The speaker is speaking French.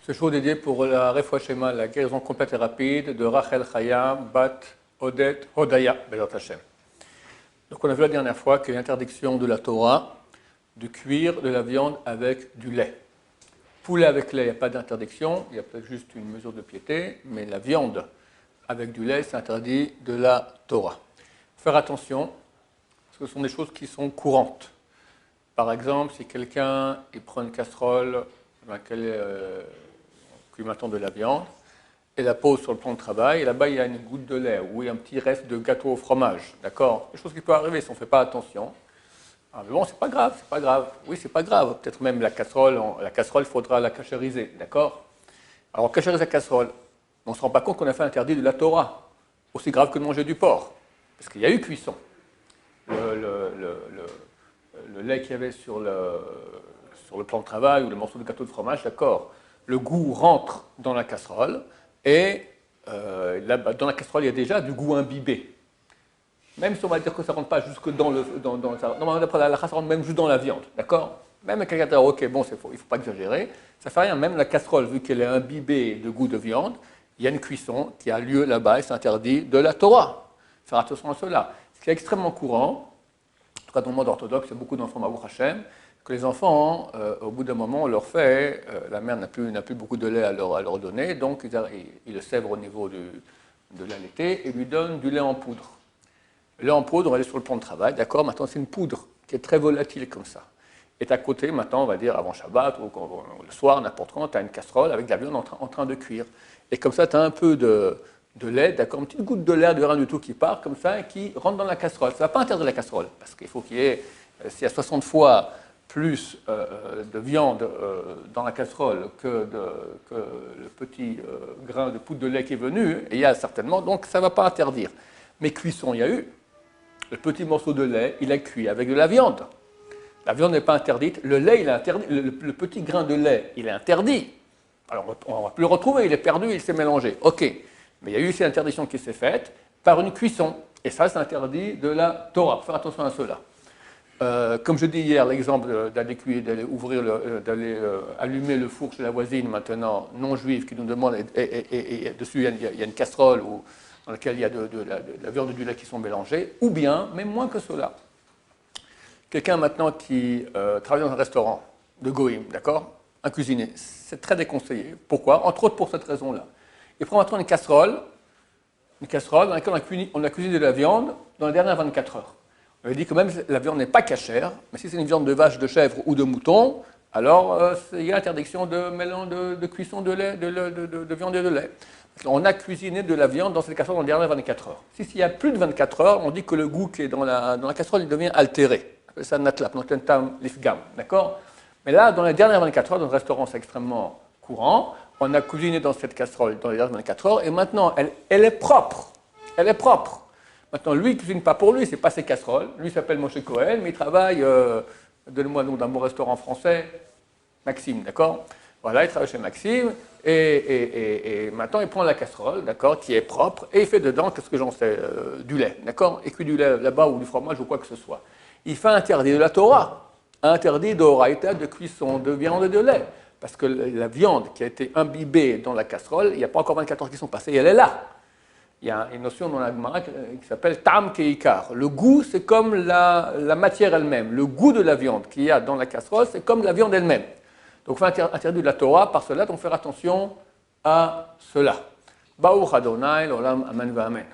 Ce show dédié pour la Refoua Shema, la guérison complète et rapide de Rachel Chaya Bat Odet Hodaya Bezrat Hashem. Donc on a vu la dernière fois qu'il y a une interdiction de la Torah de cuire de la viande avec du lait. Poulet avec lait, il n'y a pas d'interdiction, il y a peut-être juste une mesure de piété, mais la viande avec du lait, c'est interdit de la Torah. Faire attention, parce que ce sont des choses qui sont courantes. Par exemple, si quelqu'un prend une casserole dans laquelle cuit maintenant de la viande, et la pose sur le plan de travail, et là-bas il y a une goutte de lait, ou il y a un petit reste de gâteau au fromage, d'accord? Des choses qui peuvent arriver si on ne fait pas attention. Ah, mais bon, c'est pas grave, c'est pas grave. Oui, c'est pas grave. Peut-être même la casserole, il faudra la cachériser, d'accord? Alors, on cachérise la casserole, on ne se rend pas compte qu'on a fait interdit de la Torah, aussi grave que de manger du porc, parce qu'il y a eu cuisson. Le lait qu'il y avait sur le plan de travail, ou le morceau de gâteau de fromage, d'accord? Le goût rentre dans la casserole, et dans la casserole, il y a déjà du goût imbibé. Même si on va dire que ça ne rentre pas jusque dans le... Normalement, d'après la race, ça rentre même juste dans la viande, d'accord? Même quelqu'un dit, ok, bon, il ne faut pas exagérer, ça ne fait rien. Même la casserole, vu qu'elle est imbibée de goût de viande, il y a une cuisson qui a lieu là-bas et c'est interdit de la Torah. Faire attention à cela. Ce qui est extrêmement courant, en tout cas dans le monde orthodoxe, il y a beaucoup d'enfants Baruch Hashem, que les enfants, au bout d'un moment, on leur fait, la mère n'a plus beaucoup de lait à leur donner, donc ils le sèvrent au niveau de l'allaité et lui donnent du lait en poudre. Le lait en poudre, on va aller sur le plan de travail, d'accord? Maintenant, c'est une poudre qui est très volatile comme ça. Et à côté, maintenant, on va dire avant Shabbat ou le soir, n'importe quand, tu as une casserole avec de la viande en train de cuire. Et comme ça, tu as un peu de lait, d'accord? Une petite goutte de lait de rien du tout qui part comme ça et qui rentre dans la casserole. Ça ne va pas interdire la casserole, parce qu'il faut qu'il y ait, s'il y a 60 fois plus de viande dans la casserole que le petit grain de poudre de lait qui est venu, et il y a certainement, donc ça ne va pas interdire. Mais cuisson, il y a eu. Le petit morceau de lait, il a cuit avec de la viande. La viande n'est pas interdite, le lait, il est interdit, le petit grain de lait, il est interdit. Alors, on ne va plus le retrouver, il est perdu, il s'est mélangé. Ok, mais il y a eu cette interdiction qui s'est faite par une cuisson. Et ça, c'est interdit de la Torah. Il faut faire attention à cela. Comme je dis hier, l'exemple d'aller allumer le four chez la voisine, maintenant non juive, qui nous demande, et dessus il y a une casserole dans laquelle il y a de la viande et du lait qui sont mélangés, ou bien, même moins que cela. Quelqu'un maintenant qui travaille dans un restaurant de Goïm, d'accord? Un cuisinier, c'est très déconseillé. Pourquoi? Entre autres pour cette raison-là. Il prend maintenant une casserole dans laquelle on a cuisiné de la viande dans les dernières 24 heures. On avait dit que même la viande n'est pas cachère, mais si c'est une viande de vache, de chèvre ou de mouton, alors il y a interdiction de mélange de cuisson de lait, de viande et de lait. On a cuisiné de la viande dans cette casserole dans les dernières 24 heures. S'il y a plus de 24 heures, on dit que le goût qui est dans la casserole il devient altéré. On appelle ça natlap, notentam lifgam, d'accord? Mais là, dans les dernières 24 heures, dans le restaurant, c'est extrêmement courant. On a cuisiné dans cette casserole dans les dernières 24 heures, et maintenant, elle est propre. Elle est propre. Maintenant, lui, il ne cuisine pas pour lui, ce n'est pas ses casseroles. Lui, il s'appelle Moshe Cohen, mais il travaille, donnez-moi le nom d'un bon restaurant français, Maxime, d'accord? Voilà, il travaille chez Maxime, et maintenant, il prend la casserole, d'accord, qui est propre, et il fait dedans, qu'est-ce que j'en sais, du lait, d'accord? Il cuit du lait là-bas, ou du fromage, ou quoi que ce soit. Il fait interdit de la Torah, interdit d'oraïta, de cuisson, de viande et de lait. Parce que la viande qui a été imbibée dans la casserole, il n'y a pas encore 24 heures qui sont passées, et elle est là. Il y a une notion dans la Gemara qui s'appelle tam keikar. Le goût, c'est comme la matière elle-même. Le goût de la viande qu'il y a dans la casserole, c'est comme la viande elle-même. Donc, il faut interdire de la Torah par cela, donc faire attention à cela. Baruch Adonai, l'olam, amen, va amen.